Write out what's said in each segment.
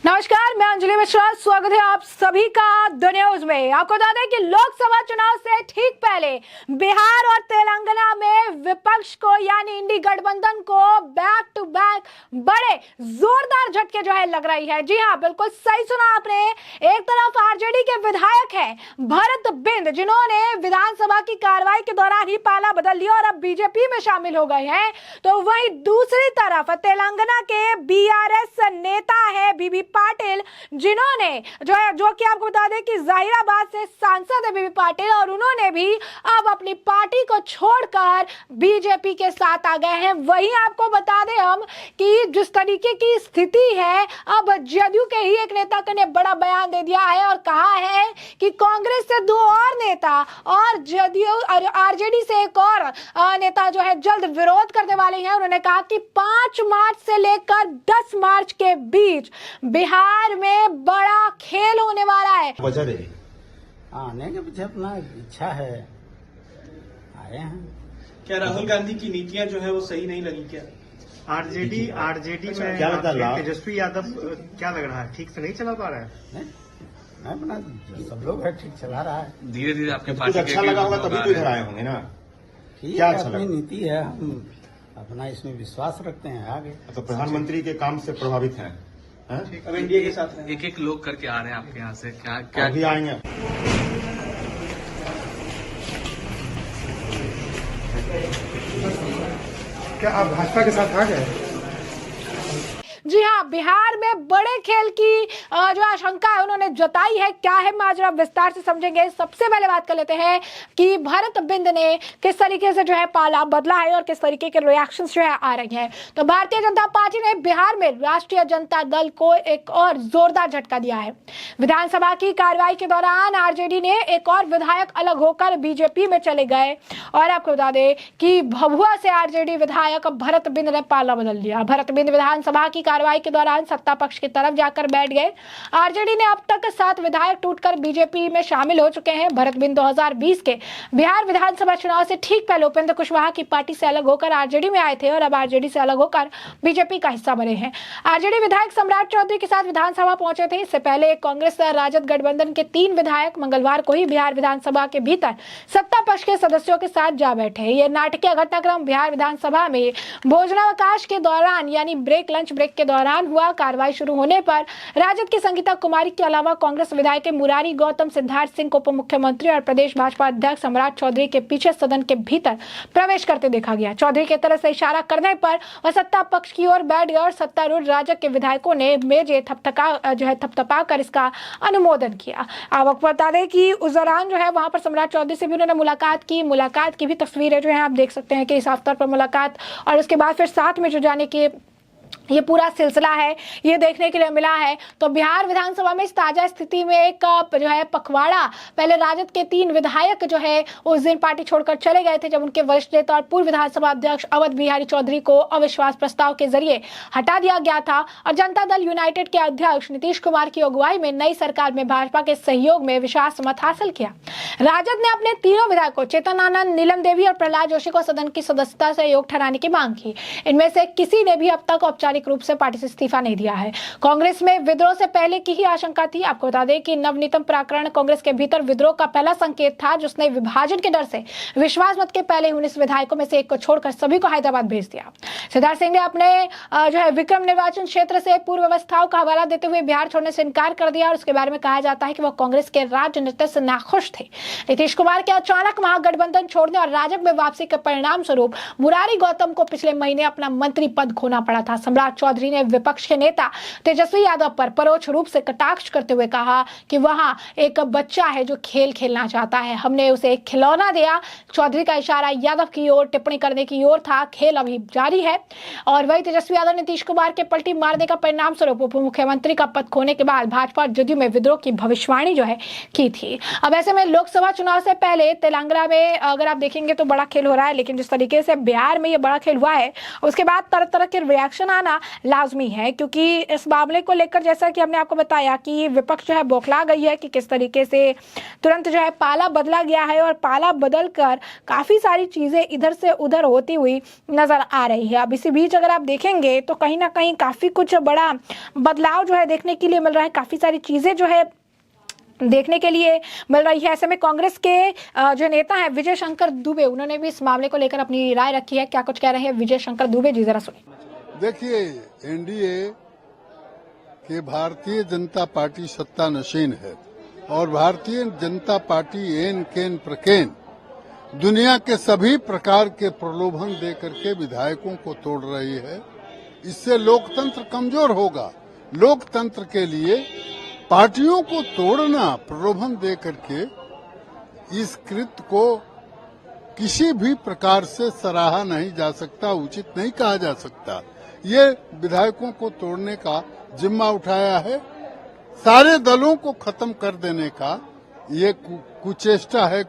नमस्कार, मैं अंजलि मिश्रा। स्वागत है आप सभी का द न्यूज में। आपको बता दें कि लोकसभा चुनाव से ठीक पहले बिहार और तेलंगाना में विपक्ष को यानी इंडी गठबंधन को बैक टू बैक बड़े जोरदार झटके जो है लग रही है। जी हाँ, बिल्कुल सही सुना आपने। एक तरफ आरजेडी के विधायक हैं भरत बिंद, जिन्होंने विधानसभा की कार्रवाई के दौरान ही पाला बदल लिया और अब बीजेपी में शामिल हो गए हैं। तो वहीं दूसरी तरफ तेलंगाना के बीआरएस नेता है बीबी पाटिल, जिन्होंने जो कि आपको बता दें कि जाहिराबाद से सांसद है बीबी पाटिल, और उन्होंने भी अब अपनी पार्टी को छोड़कर बीजेपी के साथ आ गए हैं। वहीं आपको बता दें हम कि जिस तरीके की स्थिति है, अब जदयू के ही एक नेता ने बड़ा बयान दे दिया है और कहा है कि कांग्रेस से दो और नेता और जदयू और आरजेडी से एक और नेता जो है जल्द विरोध करने वाले हैं। उन्होंने कहा कि 5 मार्च से लेकर 10 मार्च के बीच बिहार में बड़ा खेल होने वाला है। वजह रही आने के पीछे अपना इच्छा है, आए हैं। क्या राहुल गांधी की नीतियां जो है वो सही नहीं लगी क्या? आरजेडी में क्या लगता है? तेजस्वी यादव क्या लग रहा है, ठीक से नहीं चला पा रहा है? नहीं अपना सब लोग है, ठीक चला रहा है। धीरे धीरे आपके कुछ पार्टी अच्छा लगा होगा तभी तो इधर आए होंगे ना। ठीक क्या है, अच्छा अपनी लगा? नीति है, हम अपना इसमें विश्वास रखते हैं। आगे तो प्रधानमंत्री के काम से प्रभावित हैं, हैं? अब एनडीए के साथ हैं। एक एक लोग करके आ रहे हैं आपके यहाँ से, क्या क्या अभी आएंगे। क्या आप भाजपा के साथ आ गए? जी हाँ, बिहार में बड़े खेल की जो आशंका है उन्होंने जताई है। क्या है माजरा, विस्तार से समझेंगे। सबसे पहले बात कर लेते हैं कि भरत बिंद ने किस तरीके से जो है पाला बदला है और किस तरीके के रिएक्शंस जो है आ रही हैं। तो भारतीय जनता पार्टी ने बिहार में राष्ट्रीय जनता दल को एक और जोरदार झटका दिया है। विधानसभा की कार्रवाई के दौरान आरजेडी ने एक और विधायक अलग होकर बीजेपी में चले गए और आपको बता दें कि भभुआ से आरजेडी विधायक भरत बिंद ने पाला बदल लिया। भरत बिंद विधानसभा की कार्रवाई के दौरान सत्ता पक्ष की तरफ जाकर बैठ गए। आरजेडी ने अब तक 7 विधायक टूटकर बीजेपी में शामिल हो चुके हैं। भरत बिंद 2020 के बिहार विधानसभा चुनाव से ठीक पहले उपेंद्र कुशवाहा की पार्टी से अलग होकर आरजेडी में आए थे और अब आरजेडी से अलग होकर बीजेपी का हिस्सा बने हैं। आरजेडी विधायक सम्राट चौधरी के साथ विधानसभा पहुंचे थे। इससे पहले कांग्रेस राजद गठबंधन के 3 विधायक मंगलवार को ही बिहार विधानसभा के भीतर सत्ता पक्ष के सदस्यों के साथ जा बैठे। ये नाटकीय घटनाक्रम बिहार विधानसभा में भोजनावकाश के दौरान यानी लंच ब्रेक के दौरान हुआ। कार्रवाई शुरू होने पर राजद की संगीता कुमारी के अलावा कांग्रेस विधायक मुरारी गौतम, सिद्धार्थ सिंह को उप मुख्यमंत्री और प्रदेश भाजपा अध्यक्ष सम्राट चौधरी के पीछे सदन के भीतर प्रवेश करते देखा गया। चौधरी की तरफ से इशारा करने पर वह सत्ता पक्ष की ओर बैठ गए और सत्तारूढ़ राजद के विधायकों ने मेजे थपथपा कर इसका अनुमोदन किया। अब आपको बता दें कि उस दौरान जो है वहां पर सम्राट चौधरी से भी उन्होंने मुलाकात की भी तस्वीरें जो है आप देख सकते हैं कि इस अवसर पर मुलाकात और उसके बाद फिर साथ में जो जाने की ये पूरा सिलसिला है, ये देखने के लिए मिला है। तो बिहार विधानसभा में इस ताजा स्थिति में एक जो है पखवाड़ा, पहले राजद के 3 विधायक जो है उस दिन पार्टी छोड़कर चले गए थे जब उनके वरिष्ठ नेता और पूर्व विधानसभा अध्यक्ष अवध बिहारी चौधरी को अविश्वास प्रस्ताव के जरिए हटा दिया गया था और जनता दल यूनाइटेड के अध्यक्ष नीतीश कुमार की अगुवाई में नई सरकार में भाजपा के सहयोग में विश्वास मत हासिल किया। राजद ने अपने तीनों विधायकों चेतन आनंद, नीलम देवी और प्रहलाद जोशी को सदन की सदस्यता से योग ठहराने की मांग की। इनमें से किसी ने भी अब तक औपचारिक रूप से पार्टी से इस्तीफा नहीं दिया है। कांग्रेस में विद्रोह से पहले की ही आशंका थी। आपको बता दें कि नवनीतम प्रकरण कांग्रेस के भीतर विद्रोह का पहला संकेत था, जिसने विभाजन के डर से विश्वास मत के पहले 19 विधायकों में से एक को छोड़कर सभी को हैदराबाद भेज दिया। सिद्धार्थ सिंह ने अपने जो है विक्रम निर्वाचन क्षेत्र से पूर्व व्यवस्थाओं का हवाला देते हुए बिहार छोड़ने से इनकार कर दिया और उसके बारे में कहा जाता है कि वह कांग्रेस के राजनीति से नाखुश थे। नीतीश कुमार के अचानक महागठबंधन छोड़ने और राजग में वापसी के परिणाम स्वरूप मुरारी गौतम को पिछले महीने अपना मंत्री पद खोना पड़ा था। सम्राट चौधरी ने विपक्ष के नेता तेजस्वी यादव पर परोक्ष रूप से कटाक्ष करते हुए कहा कि वहां एक बच्चा है जो खेल खेलना चाहता है, हमने उसे एक खिलौना दिया। चौधरी का इशारा यादव की ओर टिप्पणी करने की ओर था। खेल अभी जारी है। और वही तेजस्वी यादव नीतीश कुमार के पलटी मारने का परिणाम स्वरूप उप मुख्यमंत्री का पद खोने के बाद भाजपा और जदयू में विद्रोह की भविष्यवाणी जो है की थी। अब ऐसे में लोकसभा चुनाव से पहले तेलंगाना में अगर आप देखेंगे तो बड़ा खेल हो रहा है, लेकिन जिस तरीके से बिहार में ये बड़ा खेल हुआ है उसके बाद तरह तरह के रिएक्शन आना होना लाजमी है, क्योंकि इस मामले को लेकर जैसा कि हमने आपको बताया कि विपक्ष जो है बौखला गई है कि किस तरीके से तुरंत जो है पाला बदला गया है और पाला बदल कर काफ़ी सारी चीज़ें इधर से उधर होती हुई नज़र आ रही है। अब इसी बीच अगर आप देखेंगे तो कहीं ना कहीं काफ़ी कुछ बड़ा बदलाव जो है देखने के लिए मिल रहा है, काफ़ी सारी चीज़ें जो है देखने के लिए मिल रही है। ऐसे में कांग्रेस के जो नेता हैं विजय शंकर दुबे, उन्होंने भी इस मामले को लेकर अपनी राय रखी है। क्या कुछ कह रहे हैं विजय शंकर दुबे जी, जरा सुनिए। देखिए, एनडीए के भारतीय जनता पार्टी सत्तानशीन है और भारतीय जनता पार्टी एन केन प्रकेन दुनिया के सभी प्रकार के प्रलोभन दे करके विधायकों को तोड़ रही है। इससे लोकतंत्र कमजोर होगा। लोकतंत्र के लिए पार्टियों को तोड़ना, प्रलोभन दे करके इस कृत्य को किसी भी प्रकार से सराहा नहीं जा सकता, उचित नहीं कहा जा सकता। ये विधायकों को तोड़ने का जिम्मा उठाया है, सारे दलों को खत्म कर देने का ये कुचेष्टा है,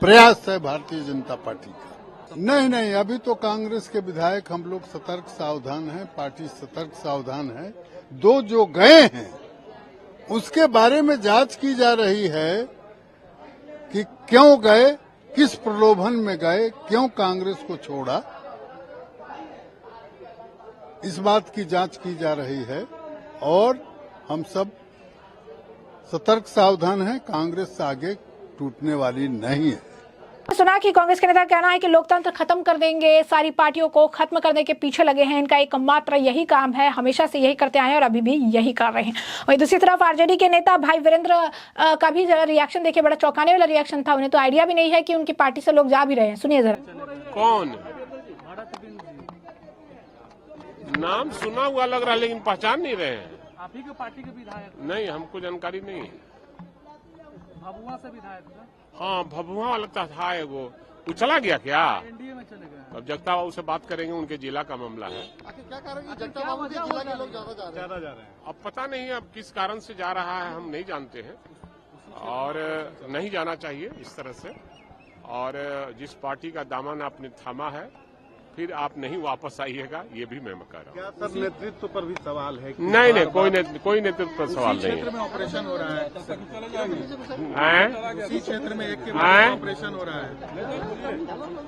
प्रयास है भारतीय जनता पार्टी का। नहीं, अभी तो कांग्रेस के विधायक हम लोग सतर्क सावधान हैं, पार्टी सतर्क सावधान है। दो जो गए हैं उसके बारे में जांच की जा रही है कि क्यों गए, किस प्रलोभन में गए, क्यों कांग्रेस को छोड़ा, इस बात की जांच की जा रही है और हम सब सतर्क सावधान हैं। कांग्रेस आगे टूटने वाली नहीं है। सुना कि कांग्रेस के नेता का कहना है कि लोकतंत्र खत्म कर देंगे, सारी पार्टियों को खत्म करने के पीछे लगे हैं, इनका एकमात्र यही काम है, हमेशा से यही करते आए हैं और अभी भी यही कर रहे हैं। वहीं दूसरी तरफ आरजेडी के नेता भाई वीरेंद्र का भी जरा रिएक्शन देखिए, बड़ा चौंकाने वाला रिएक्शन था। उन्हें तो आइडिया भी नहीं है कि उनकी पार्टी से लोग जा भी रहे हैं। सुनिए जरा। कौन नाम सुना हुआ लग रहा है लेकिन पहचान नहीं रहे हैं। आप ही के पार्टी के विधायक? नहीं, हमको जानकारी नहीं है। भभुआ से विधायक? हाँ, भभुआ लगता था एगो, वो चला गया क्या? एनडीए में चले गए। अब जगता बाबू से बात करेंगे, उनके जिला का मामला है। क्या कारण जगता बाबू के जिला के लोग ज्यादा जा रहे हैं? अब पता नहीं अब किस कारण से जा रहा है, हम नहीं जानते हैं और नहीं जाना चाहिए इस तरह से। और जिस पार्टी का दामन आपने थामा है फिर आप नहीं वापस आइएगा, ये भी मैं कह रहा हूँ। सर, नेतृत्व पर भी सवाल है? नहीं, कोई नेतृत्व पर सवाल नहीं है। में ऑपरेशन हो रहा है, उसी क्षेत्र में एक के बाद एक ऑपरेशन हो रहा है।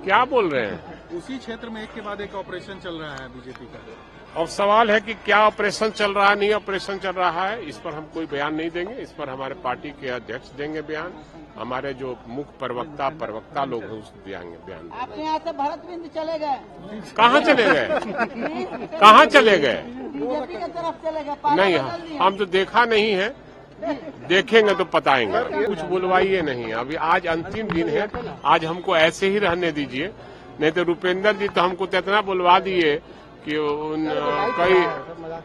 क्या बोल रहे हैं? उसी क्षेत्र में एक के बाद एक ऑपरेशन चल रहा है बीजेपी का। और सवाल है कि क्या ऑपरेशन चल रहा है, नहीं ऑपरेशन चल रहा है, इस पर हम कोई बयान नहीं देंगे। इस पर हमारे पार्टी के अध्यक्ष देंगे बयान, हमारे जो मुख्य प्रवक्ता लोग हैं उस बयान। आपके यहाँ से भरत बिंद चले गए? कहाँ चले गए? कहाँ चले गए? बीजेपी की तरफ चले गए? नहीं, हम तो देखा नहीं है, देखेंगे तो बताएंगे। कुछ बुलवाइए नहीं, अभी आज अंतिम दिन है, आज हमको ऐसे ही रहने दीजिए। नहीं तो रूपेंद्र जी तो हमको तो इतना बुलवा दिए कि उन कई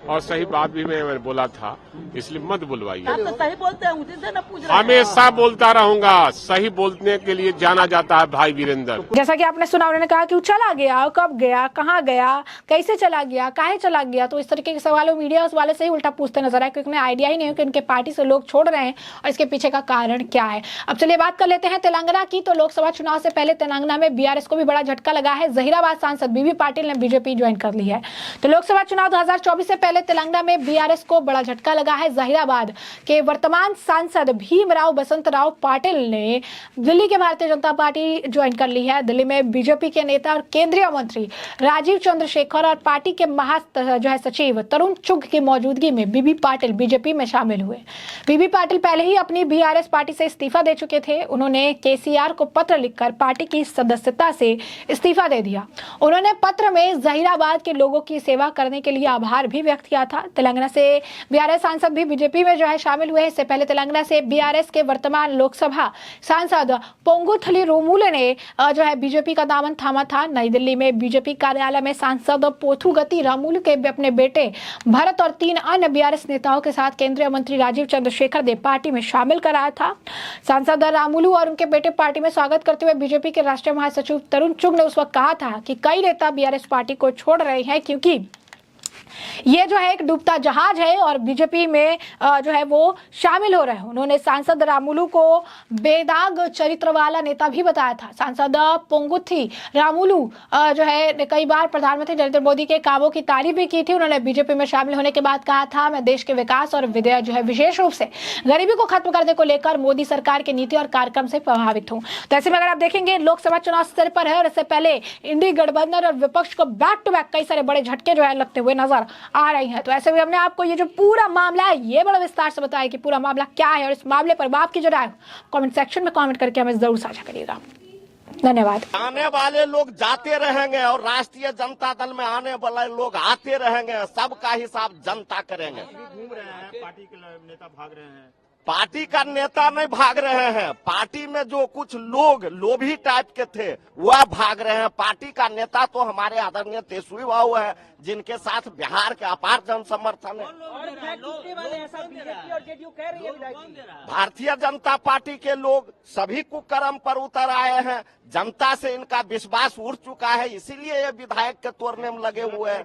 और सही बात भी मैं बोला था, इसलिए मत बुलवाइए। तो सही बोलते हैं, उसी से न पूछ रहे हैं। हमेशा बोलता रहूंगा, सही बोलने के लिए जाना जाता है भाई वीरेंद्र। जैसा कि आपने सुना, उन्होंने कहा कि वो चला गया, कब गया, कहाँ गया, कैसे चला गया, काहे चला गया। तो इस तरीके के सवालों मीडिया उस वाले से ही उल्टा पूछते नजर आए, क्योंकि उन्हें आइडिया ही नहीं है कि उनके पार्टी से लोग छोड़ रहे हैं और इसके पीछे का कारण क्या है। अब चलिए बात कर लेते हैं तेलंगाना की। तो लोकसभा चुनाव से पहले तेलंगाना में बीआरएस को भी बड़ा झटका लगा है। जहीराबाद सांसद बीबी पाटिल ने बीजेपी ज्वाइन कर ली है। तो लोकसभा चुनाव 2024 से पहले तेलंगाना में बीआरएस को बड़ा झटका लगा है। जहीराबाद के वर्तमान सांसद भीमराव बसंतराव पाटिल ने दिल्ली के भारतीय जनता पार्टी ज्वाइन कर ली है। दिल्ली में बीजेपी के नेता और केंद्रीय मंत्री राजीव चंद्रशेखर और पार्टी के सचिव तरुण चुग की मौजूदगी में बीबी पाटिल बीजेपी में शामिल हुए। बीबी पाटिल पहले ही अपनी बीआरएस पार्टी से इस्तीफा दे चुके थे। उन्होंने केसीआर को पत्र लिखकर पार्टी की सदस्यता से इस्तीफा दे दिया। उन्होंने पत्र में जहीराबाद के लोगों की सेवा करने के लिए आभार भी व्यक्त किया था। तेलंगाना से बीआरएस सांसद भी बीजेपी में शामिल हुए। इससे पहले तेलंगाना से बीआरएस के वर्तमान लोकसभा सांसद पोंगुथली रोमुले ने बीजेपी का दामन थामा था। नई दिल्ली में बीजेपी कार्यालय में सांसद पोथुगति रामुलु के अपने बेटे भरत और 3 अन्य बीआरएस नेताओं के साथ केंद्रीय मंत्री राजीव चंद्रशेखर ने पार्टी में शामिल कराया था। सांसद रामुलु और उनके बेटे पार्टी में स्वागत करते हुए बीजेपी के राष्ट्रीय महासचिव तरुण चुग ने उस वक्त कहा था कि कई नेता बीआरएस पार्टी को छोड़ रहे हैं क्योंकि ये जो है एक डूबता जहाज है और बीजेपी में जो है वो शामिल हो रहे हैं। उन्होंने सांसद रामुलू को बेदाग चरित्र वाला नेता भी बताया था। सांसद पोंगुथी रामुलू जो है कई बार प्रधानमंत्री नरेंद्र मोदी के कामों की तारीफ भी की थी। उन्होंने बीजेपी में शामिल होने के बाद कहा था, मैं देश के विकास और जो है विशेष रूप से गरीबी को खत्म करने को लेकर मोदी सरकार की नीति और कार्यक्रम से प्रभावित हूं। तो ऐसे में अगर आप देखेंगे लोकसभा चुनाव स्तर पर है और इससे पहले इंडी गठबंधन और विपक्ष को बैक टू बैक कई सारे बड़े झटके जो है लगते हुए नजर आ रही है। तो ऐसे में हमने आपको ये जो पूरा मामला है ये बड़ा विस्तार से बताया कि पूरा मामला क्या है और इस मामले पर आपकी जो राय कमेंट सेक्शन में कमेंट करके हमें जरूर साझा करिएगा। धन्यवाद। आने वाले लोग जाते रहेंगे और राष्ट्रीय जनता दल में आने वाले लोग आते रहेंगे। सबका हिसाब जनता करेंगे। घूम रहे हैं, पार्टी के नेता भाग रहे हैं। पार्टी का नेता नहीं भाग रहे हैं, पार्टी में जो कुछ लोग लोभी टाइप के थे वह भाग रहे हैं। पार्टी का नेता तो हमारे आदरणीय तेजस्वी बाबू है, जिनके साथ बिहार के अपार जन समर्थन है। भारतीय जनता पार्टी के लोग सभी कुकर्म पर उतर आए हैं। जनता से इनका विश्वास उठ चुका है, इसीलिए ये विधायक के तोड़ने में लगे हुए हैं।